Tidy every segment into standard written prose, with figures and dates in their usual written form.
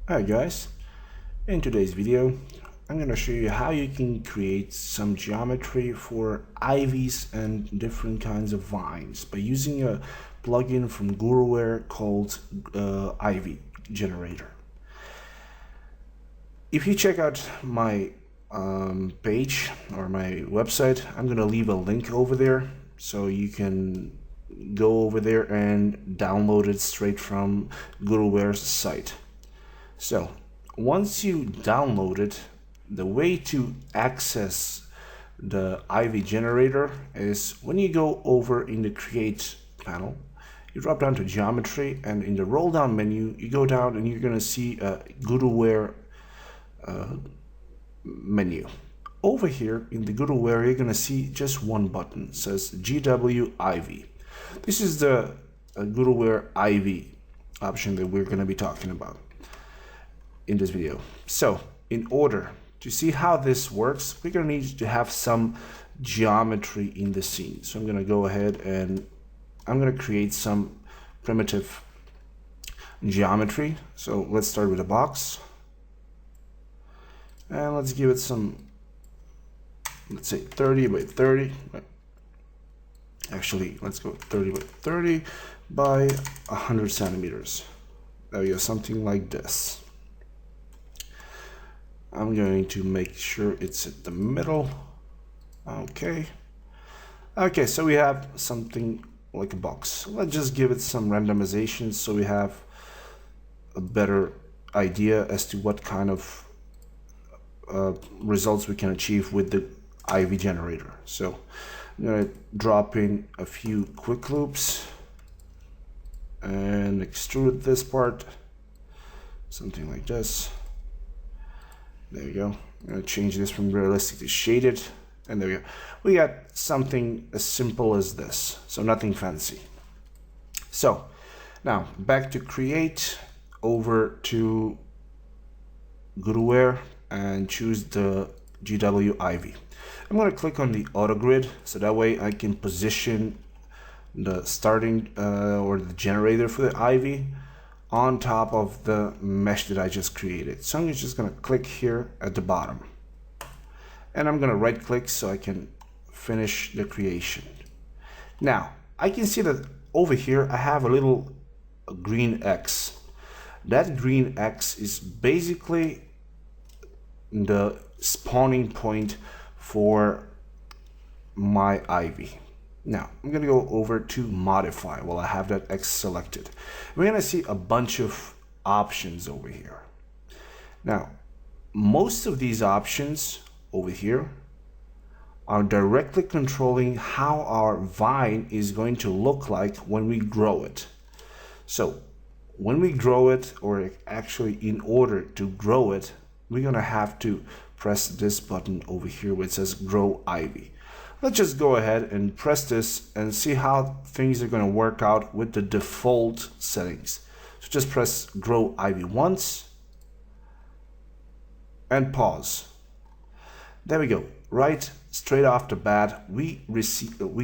Hi guys, in today's video I'm going to show you how you can create some geometry for ivies and different kinds of vines by using a plugin from Guruware called Ivy Generator. If you check out my page or my website, I'm going to leave a link over there so you can go over there and download it straight from Guruware's site. So once you download it, the way to access the Ivy generator is when you go over in the Create panel, you drop down to Geometry, and in the roll down menu, you go down and you're going to see a Guruware menu. Over here in the Guruware, you're going to see just one button. It says GW Ivy. This is the Guruware Ivy option that we're going to be talking about in this video. So in order to see how this works, we're going to need to have some geometry in the scene. So I'm going to go ahead and I'm going to create some primitive geometry. So let's start with a box and let's give it some, let's say 30 by 30. Actually, let's go 30 by 30 by 100 centimeters. There we go, something like this. I'm going to make sure it's at the middle. Okay, so we have something like a box. Let's just give it some randomization so we have a better idea as to what kind of results we can achieve with the Ivy generator. So I'm going to drop in a few quick loops and extrude this part, something like this. There we go. I'm going to change this from realistic to shaded, and there we go. We got something as simple as this, so nothing fancy. So now back to Create, over to Guruware and choose the GW Ivy. I'm going to click on the auto grid so that way I can position the starting or the generator for the Ivy on top of the mesh that I just created. So I'm just going to click here at the bottom, and I'm going to right click so I can finish the creation. Now I can see that over here I have a little green X. That green X is basically the spawning point for my Ivy. Now I'm going to go over to modify while I have that X selected. We're going to see a bunch of options over here. Now most of these options over here are directly controlling how our vine is going to look like when we grow it. So when we grow it, or actually in order to grow it, we're going to have to press this button over here where it says Grow Ivy. Let's just go ahead and press this and see how things are going to work out with the default settings. So just press Grow Ivy once and pause. There we go. Right straight off the bat, we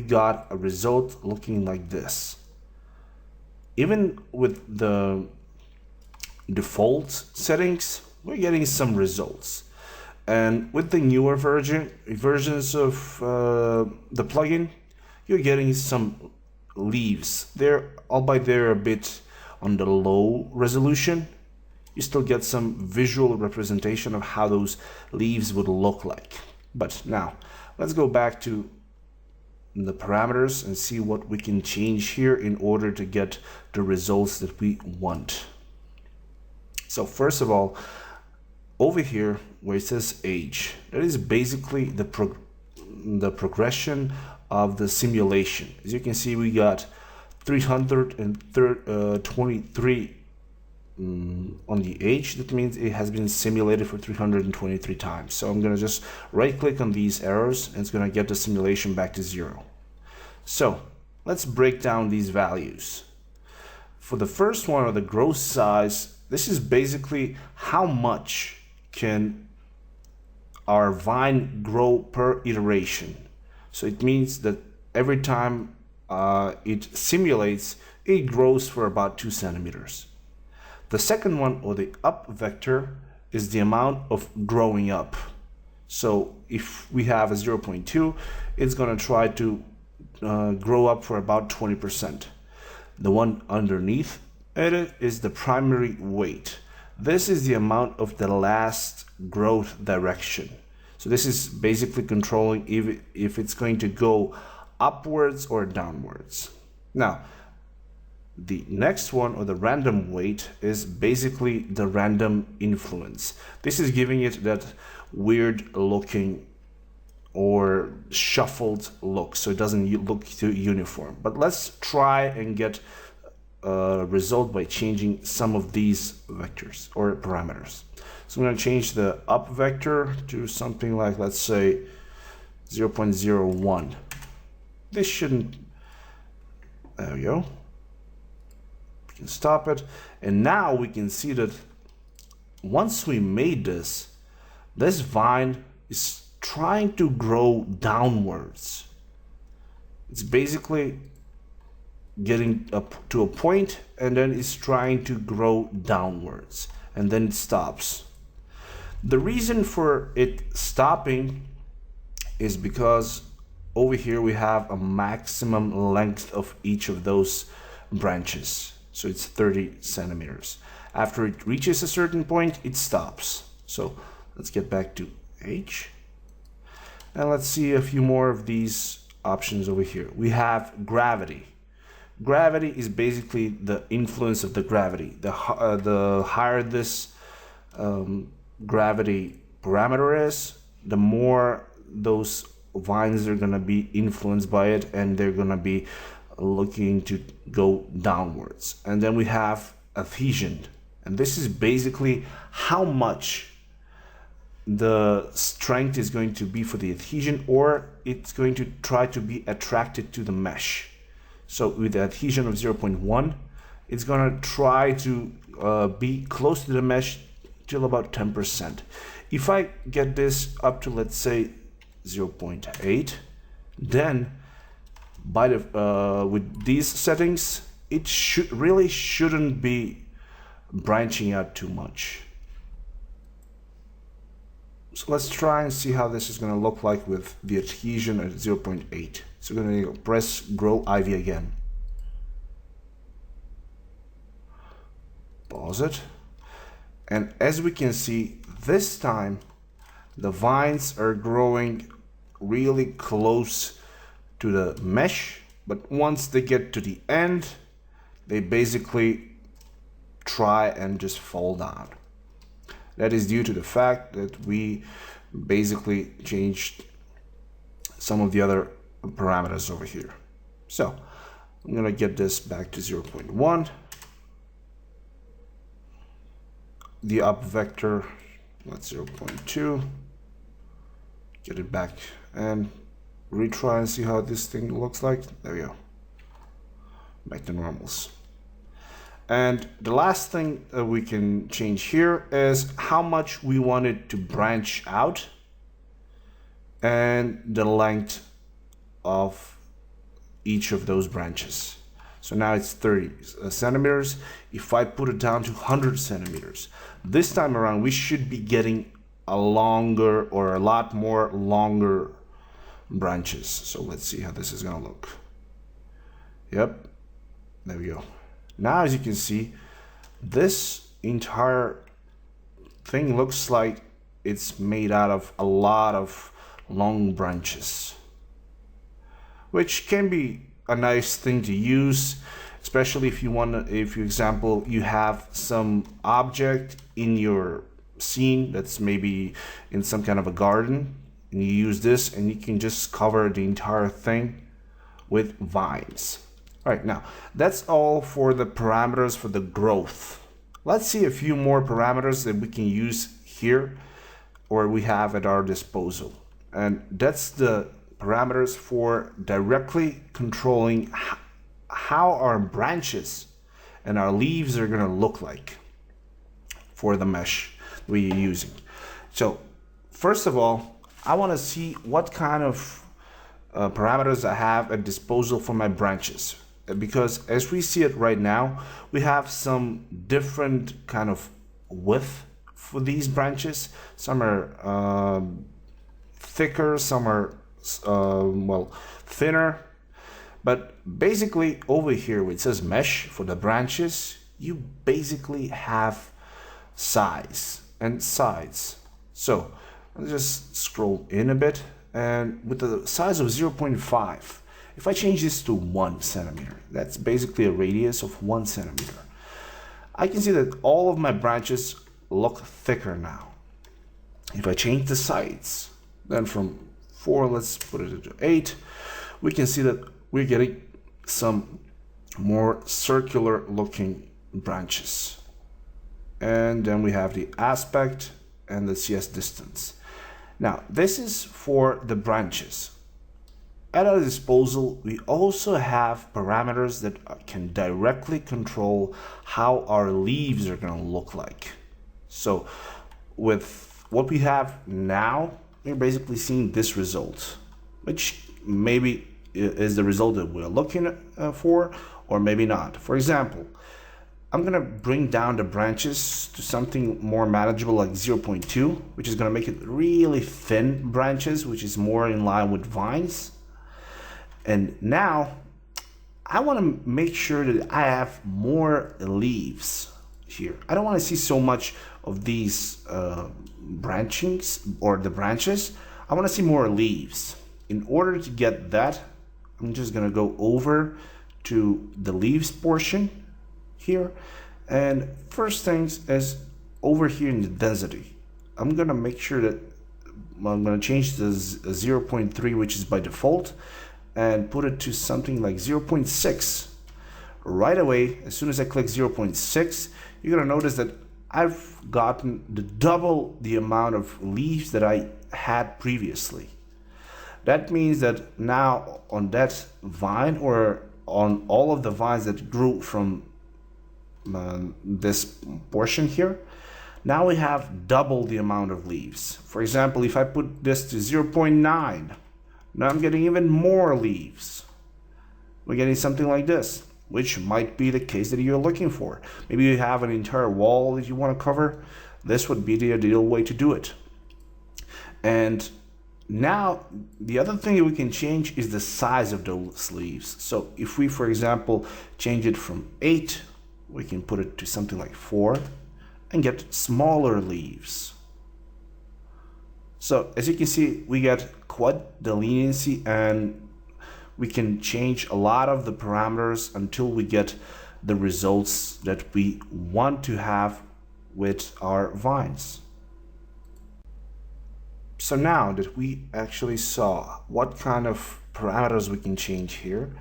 got a result looking like this. Even with the default settings, we're getting some results. And with the newer versions of the plugin, you're getting some leaves. Albeit they're a bit on the low resolution, you still get some visual representation of how those leaves would look like. But now, let's go back to the parameters and see what we can change here in order to get the results that we want. So first of all, over here where it says age, that is basically the progression of the simulation. As you can see, we got 323 on the age. That means it has been simulated for 323 times. So I'm going to just right click on these arrows and it's going to get the simulation back to 0. So let's break down these values. For the first one, or the gross size, this is basically how much can our vine grow per iteration. So it means that every time it simulates, it grows for about 2 centimeters. The second one, or the up vector, is the amount of growing up. So if we have a 0.2, it's going to try to grow up for about 20%. The one underneath it is the primary weight. This is the amount of the last growth direction. So this is basically controlling if it's going to go upwards or downwards. Now, the next one, or the random weight, is basically the random influence. This is giving it that weird looking or shuffled look, so it doesn't look too uniform. But let's try and get a result by changing some of these vectors or parameters. So I'm going to change the up vector to something like, let's say, 0.01. This shouldn't, there we go. We can stop it. And now we can see that once we made this vine is trying to grow downwards. It's basically getting up to a point and then it's trying to grow downwards, and then it stops. The reason for it stopping is because over here we have a maximum length of each of those branches. So it's 30 centimeters. After it reaches a certain point, it stops. So let's get back to H. And let's see a few more of these options over here. We have gravity. Gravity is basically the influence of the gravity. The higher this gravity parameter is, the more those vines are going to be influenced by it, and they're going to be looking to go downwards. And then we have adhesion, and this is basically how much the strength is going to be for the adhesion, or it's going to try to be attracted to the mesh. So with the adhesion of 0.1, it's going to try to be close to the mesh till about 10%. If I get this up to, let's say, 0.8, then by the with these settings, it shouldn't be branching out too much. So let's try and see how this is going to look like with the adhesion at 0.8. So we're going to press Grow Ivy again. Pause it. And as we can see, this time the vines are growing really close to the mesh, but once they get to the end, they basically try and just fall down. That is due to the fact that we basically changed some of the other parameters over here. So I'm going to get this back to 0.1. The up vector, that's 0.2. Get it back and retry and see how this thing looks like. There we go. Back to normals. And the last thing that we can change here is how much we want it to branch out and the length of each of those branches. So now it's 30 centimeters. If I put it down to 100 centimeters, this time around we should be getting a longer or a lot more longer branches. So let's see how this is going to look. Yep, there we go. Now, as you can see, this entire thing looks like it's made out of a lot of long branches, which can be a nice thing to use, especially if you want to, if, for example, you have some object in your scene that's maybe in some kind of a garden, and you use this and you can just cover the entire thing with vines. All right, now that's all for the parameters for the growth. Let's see a few more parameters that we can use here or we have at our disposal. And that's the parameters for directly controlling how our branches and our leaves are going to look like for the mesh we're using. So first of all, I want to see what kind of parameters I have at disposal for my branches. because as we see it right now, we have some different kind of width for these branches. Some are thicker, some are well, thinner. But basically over here where it says mesh for the branches, you basically have size and sides. So let's just scroll in a bit, and with the size of 0.5, if I change this to 1 centimeter, that's basically a radius of 1 centimeter. I can see that all of my branches look thicker now. If I change the sides, then from 4, let's put it into 8, we can see that we're getting some more circular looking branches. And then we have the aspect and the CS distance. Now, this is for the branches. At our disposal, we also have parameters that can directly control how our leaves are going to look like. So with what we have now, we're basically seeing this result, which maybe is the result that we're looking for, or maybe not. For example, I'm going to bring down the branches to something more manageable like 0.2, which is going to make it really thin branches, which is more in line with vines. And now I want to make sure that I have more leaves here. I don't want to see so much of these branchings or the branches. I want to see more leaves. In order to get that, I'm just going to go over to the leaves portion here, and first things is over here in the density, I'm going to make sure that I'm going to change the 0.3, which is by default, and put it to something like 0.6. Right away, as soon as I click 0.6, you're going to notice that I've gotten double the amount of leaves that I had previously. That means that now on that vine, or on all of the vines that grew from this portion here, now we have double the amount of leaves. For example, if I put this to 0.9, now I'm getting even more leaves. We're getting something like this, which might be the case that you're looking for. Maybe you have an entire wall that you want to cover. This would be the ideal way to do it. And now the other thing that we can change is the size of those leaves. So if we, for example, change it from 8, we can put it to something like 4 and get smaller leaves. So as you can see, we get quite the leniency, and we can change a lot of the parameters until we get the results that we want to have with our vines. So now that we actually saw what kind of parameters we can change here,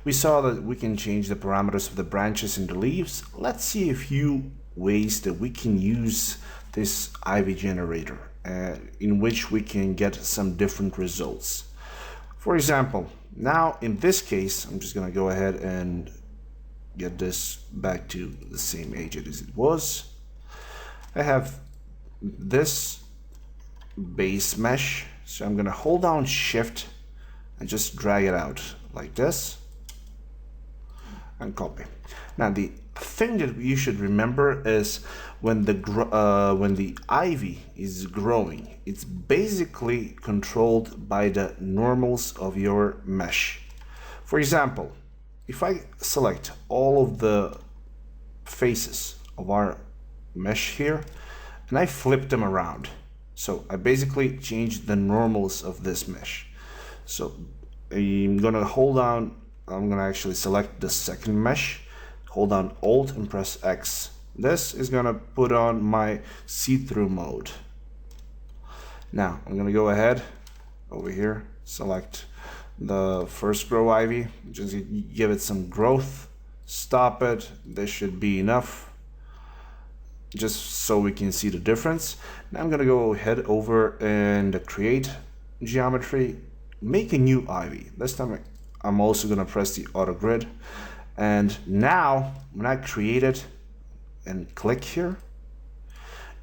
we saw that we can change the parameters of the branches and the leaves. Let's see a few ways that we can use this ivy generator in which we can get some different results. For example, now in this case, I'm just going to go ahead and get this back to the same age as it was. I have this base mesh, so I'm going to hold down Shift and just drag it out like this and copy. Now the thing that you should remember is when the ivy is growing, it's basically controlled by the normals of your mesh. For example, if I select all of the faces of our mesh here and I flip them around, so I basically changed the normals of this mesh. So I'm gonna hold down, I'm gonna actually select the second mesh, hold down Alt and press X. This is gonna put on my see-through mode. Now I'm gonna go ahead over here, select the first grow ivy, just give it some growth, stop it. This should be enough, just so we can see the difference. Now I'm gonna go ahead over and create geometry, make a new ivy. This time I'm also gonna press the auto grid, and now when I create it and click here,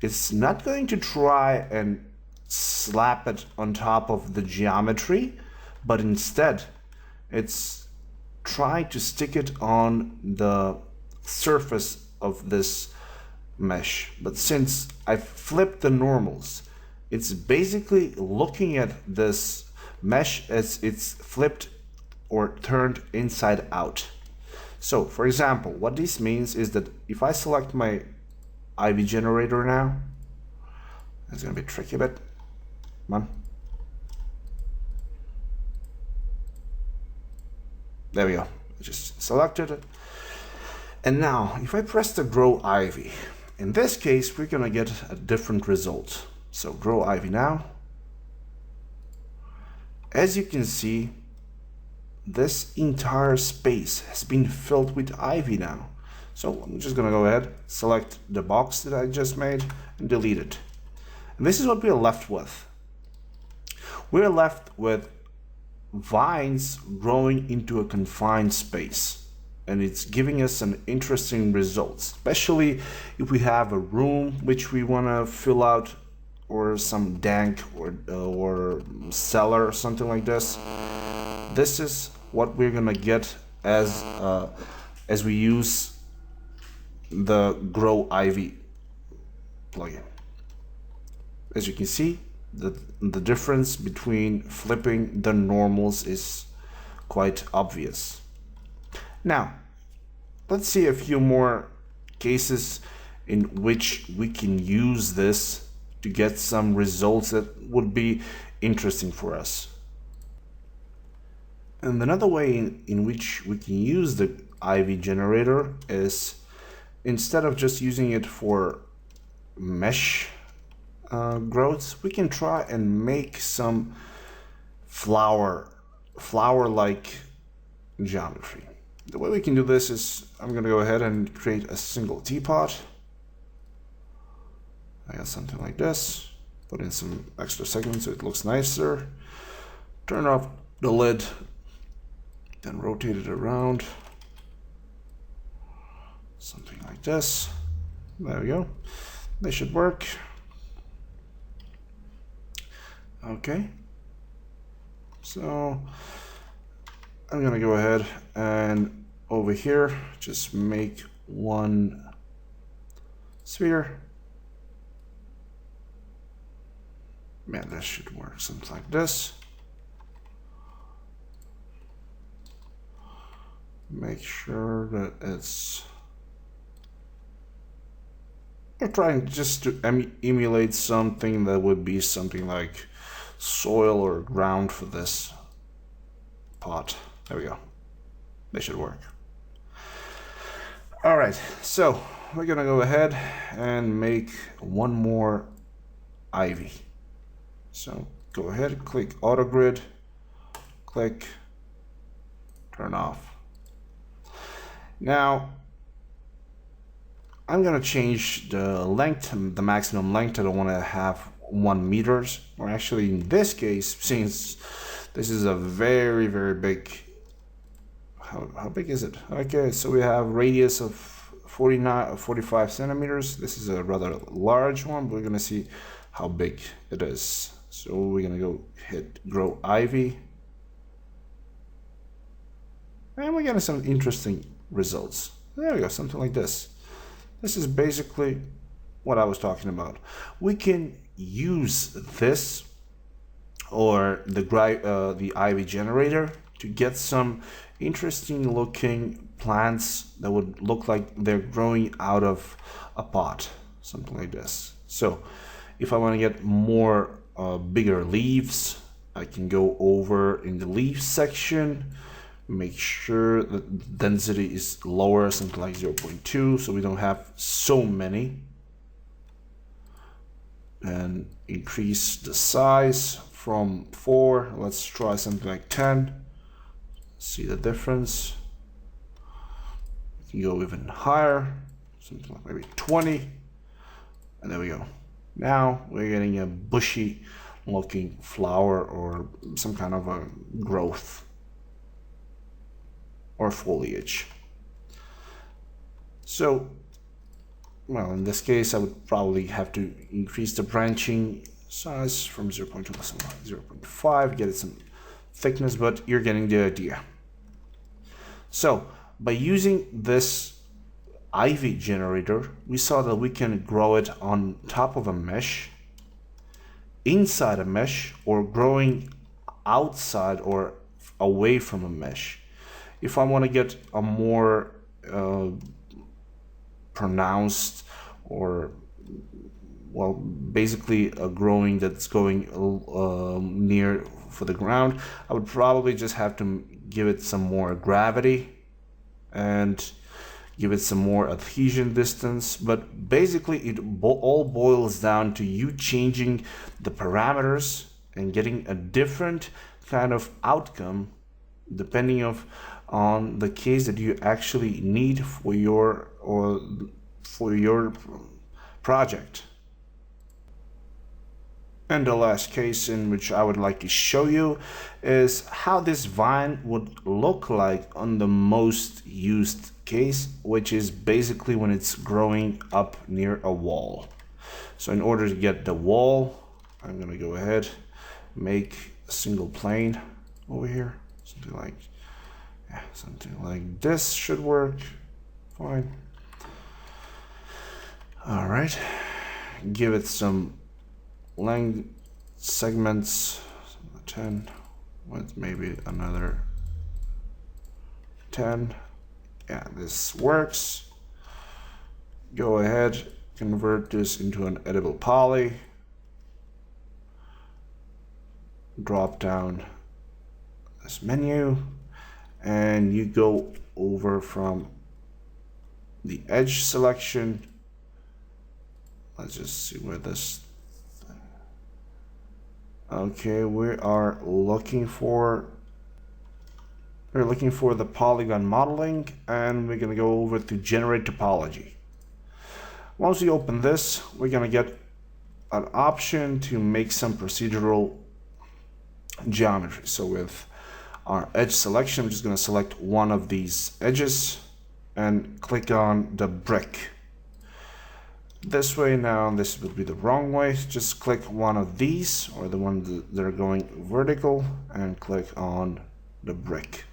it's not going to try and slap it on top of the geometry, but instead it's trying to stick it on the surface of this mesh. But since I flipped the normals, it's basically looking at this mesh as it's flipped or turned inside out. So for example, what this means is that if I select my IV generator now, it's gonna be tricky, but come on. There we go. I just selected it. And now if I press the grow ivy, in this case we're gonna get a different result. So grow ivy now. As you can see, this entire space has been filled with ivy now. So I'm just gonna go ahead, select the box that I just made and delete it. And this is what we're left with. We're left with vines growing into a confined space. And it's giving us an interesting result, especially if we have a room which we wanna fill out, or some dank or cellar or something like this. This is what we're gonna get as we use the Grow Ivy plugin. As you can see, the difference between flipping the normals is quite obvious. Now, let's see a few more cases in which we can use this to get some results that would be interesting for us. And another way in which we can use the IV generator is, instead of just using it for mesh growths, we can try and make some flower-like geometry. The way we can do this is, I'm gonna go ahead and create a single teapot. I got something like this, put in some extra segments so it looks nicer. Turn off the lid, then rotate it around. Something like this. There we go. They should work. Okay. So I'm gonna go ahead and over here, just make one sphere. Man, that should work, something like this. Make sure that it's... I'm trying just to emulate something that would be something like soil or ground for this pot. There we go. They should work. All right, so we're gonna go ahead and make one more ivy. So go ahead, click auto grid, click, turn off. Now I'm gonna change the length, the maximum length. I don't want to have 1 meters, or actually in this case, since this is a very big, how big is it? Okay, so we have radius of 45 centimeters. This is a rather large one, but we're gonna see how big it is. So we're gonna go hit grow ivy, and we're getting some interesting results. There we go, something like this. This is basically what I was talking about. We can use this or the ivy generator to get some interesting looking plants that would look like they're growing out of a pot, something like this. So if I want to get more bigger leaves, I can go over in the leaf section, make sure that the density is lower, something like 0.2, so we don't have so many, and increase the size from 4. Let's try something like 10. See the difference. We can go even higher, something like maybe 20, and there we go. Now we're getting a bushy looking flower or some kind of a growth or foliage. So, well, in this case I would probably have to increase the branching size from 0.2 to something like 0.5, get it some thickness, but you're getting the idea. So by using this ivy generator, we saw that we can grow it on top of a mesh, inside a mesh, or growing outside or away from a mesh. If I want to get a more pronounced, or well, basically a growing that's going near for the ground, I would probably just have to give it some more gravity and give it some more adhesion distance. But basically it all boils down to you changing the parameters and getting a different kind of outcome depending on the case that you actually need for your project. And the last case in which I would like to show you is how this vine would look like on the most used case, which is basically when it's growing up near a wall. So in order to get the wall, I'm going to go ahead, make a single plane over here. Something like this should work fine. All right, give it some length segments, 10 with maybe another 10. Yeah, this works. Go ahead, convert this into an edible poly, drop down this menu, and you go over from the edge selection. Let's just see where this, okay, we're looking for the polygon modeling, and we're going to go over to generate topology. Once we open this, we're going to get an option to make some procedural geometry. So with our edge selection, I'm just going to select one of these edges and click on the brick. This way, now this would be the wrong way. Just click one of these, or the ones that are going vertical, and click on the brick.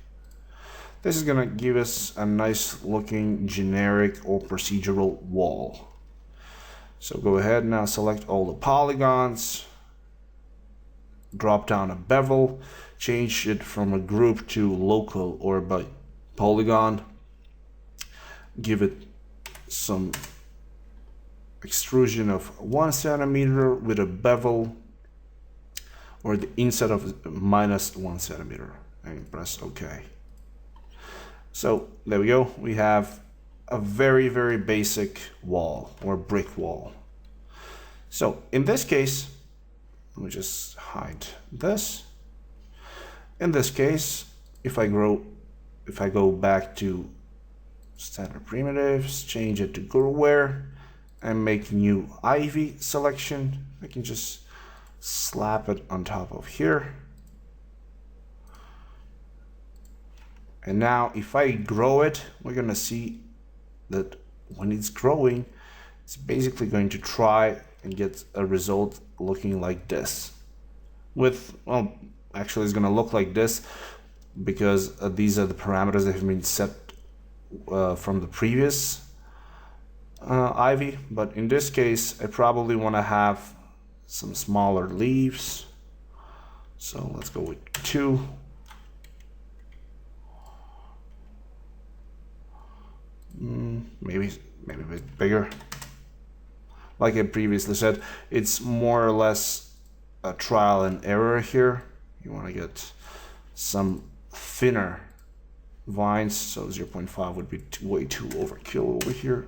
This is going to give us a nice looking generic or procedural wall. So go ahead now, select all the polygons, drop down a bevel, change it from a group to local or by polygon, give it some extrusion of 1 centimeter with a bevel or the inside of -1 centimeter, and press OK. So there we go, we have a very, very basic wall or brick wall. So in this case, let me just hide this. In this case, if I go back to standard primitives, change it to Guruware, and make new ivy selection, I can just slap it on top of here. And now if I grow it, we're gonna see that when it's growing, it's basically going to try and get a result looking like this. Well, actually it's gonna look like this because these are the parameters that have been set from the previous ivy, but in this case I probably want to have some smaller leaves, so let's go with 2. Maybe a bit bigger. Like I previously said, it's more or less a trial and error here. You want to get some thinner vines, so 0.5 would be way too overkill over here.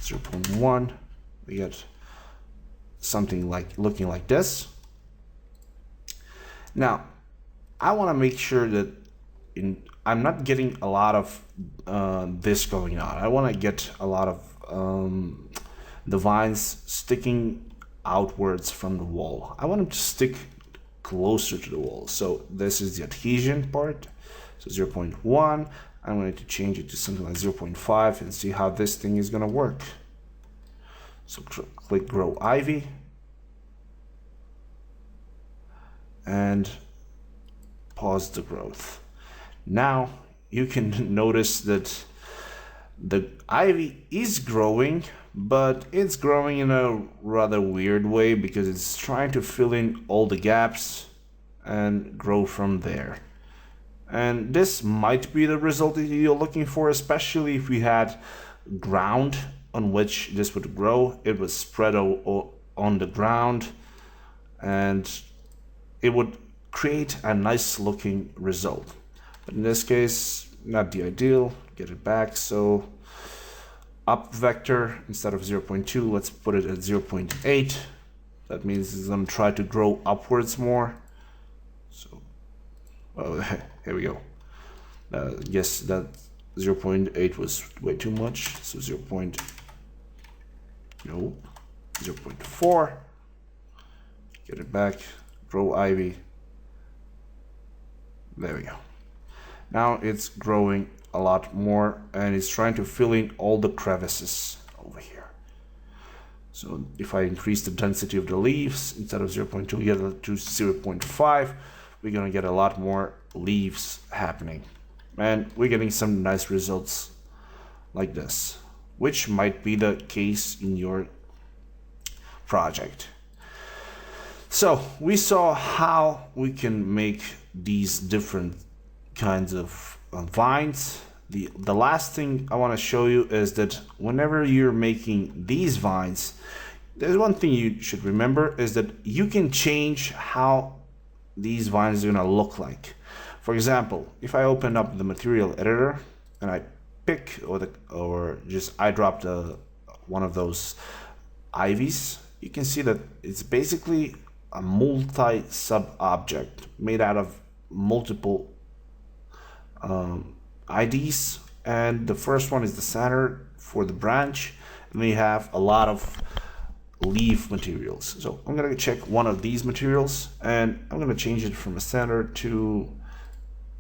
0.1, we get something like looking like this. Now I want to make sure that I'm not getting a lot of this going on. I want to get a lot of the vines sticking outwards from the wall. I want them to stick closer to the wall. So this is the adhesion part. So 0.1, I'm going to change it to something like 0.5 and see how this thing is going to work. So click Grow Ivy and pause the growth. Now you can notice that the ivy is growing, but it's growing in a rather weird way because it's trying to fill in all the gaps and grow from there. And this might be the result that you're looking for, especially if we had ground on which this would grow. It was spread on the ground and it would create a nice looking result. But in this case, not the ideal. Get it back. So up vector, instead of 0.2, let's put it at 0.8. That means it's going to try to grow upwards more. So, well, here we go. Guess that 0.8 was way too much. So 0.4. Get it back. Grow ivy. There we go. Now it's growing a lot more and it's trying to fill in all the crevices over here. So if I increase the density of the leaves, instead of 0.2 we get to 0.5, we're gonna get a lot more leaves happening. And we're getting some nice results like this, which might be the case in your project. So we saw how we can make these different kinds of vines. The last thing I want to show you is that whenever you're making these vines, there's one thing you should remember is that you can change how these vines are going to look like. For example, if I open up the material editor and I pick or just eyedrop one of those ivies, you can see that it's basically a multi-sub object made out of multiple IDs, and the first one is the center for the branch, and we have a lot of leaf materials. So I'm gonna check one of these materials and I'm gonna change it from a center to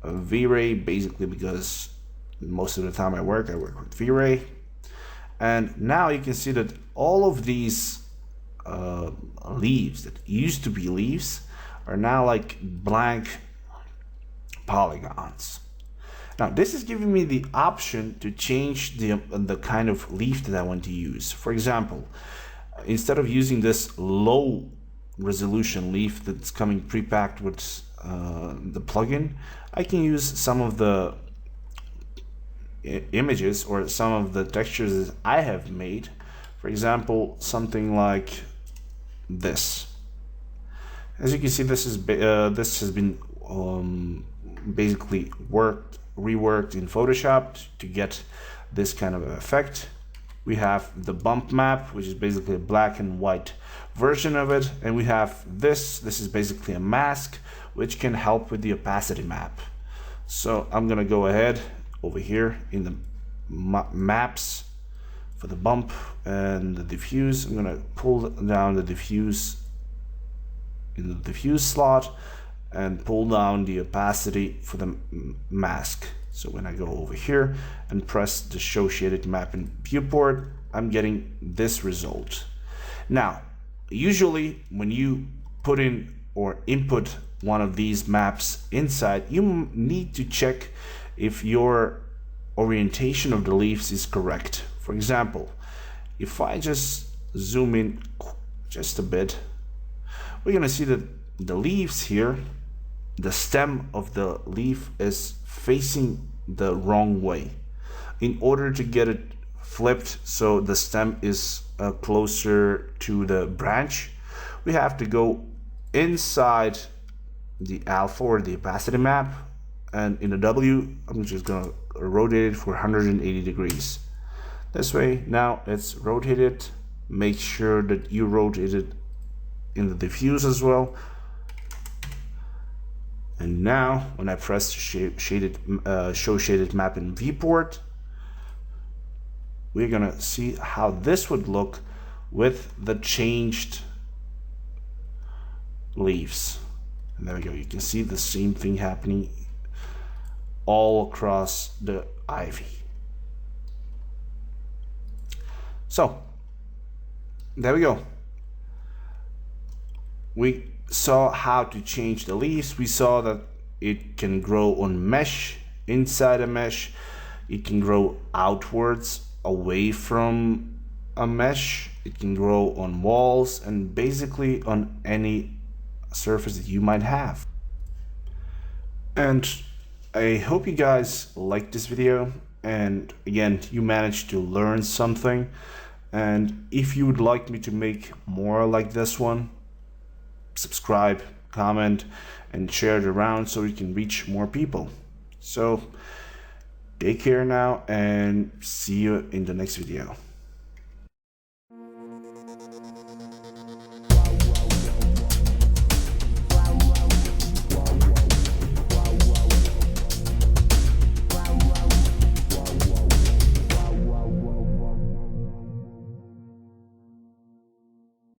a V-Ray, basically because most of the time I work with V-Ray. And now you can see that all of these leaves that used to be leaves are now like blank polygons. Now this is giving me the option to change the kind of leaf that I want to use. For example, instead of using this low resolution leaf that's coming pre-packed with the plugin, I can use some of the images or some of the textures that I have made. For example, something like this. As you can see, this has been basically reworked in Photoshop to get this kind of effect. We have the bump map, which is basically a black and white version of it, and we have this is basically a mask which can help with the opacity map. So I'm gonna go ahead over here in the maps for the bump and the diffuse. I'm gonna pull down the diffuse in the diffuse slot and pull down the opacity for the mask. So when I go over here and press the show shaded map in viewport, I'm getting this result. Now, usually when you put in or input one of these maps inside, you need to check if your orientation of the leaves is correct. For example, if I just zoom in just a bit, we're gonna see that the leaves here, the stem of the leaf is facing the wrong way. In order to get it flipped so the stem is closer to the branch, we have to go inside the alpha or the opacity map, and in the W, I'm just gonna rotate it for 180 degrees. This way, now it's rotated. Make sure that you rotate it in the diffuse as well. And now, when I press show shaded map in viewport, we're gonna see how this would look with the changed leaves. And there we go. You can see the same thing happening all across the ivy. So there we go. We saw how to change the leaves. We saw that it can grow on mesh inside a mesh. It can grow outwards away from a mesh. It can grow on walls and basically on any surface that you might have. And I hope you guys liked this video, and again, you managed to learn something. And if you would like me to make more like this one, subscribe, comment, and share it around so we can reach more people. So take care now and see you in the next video.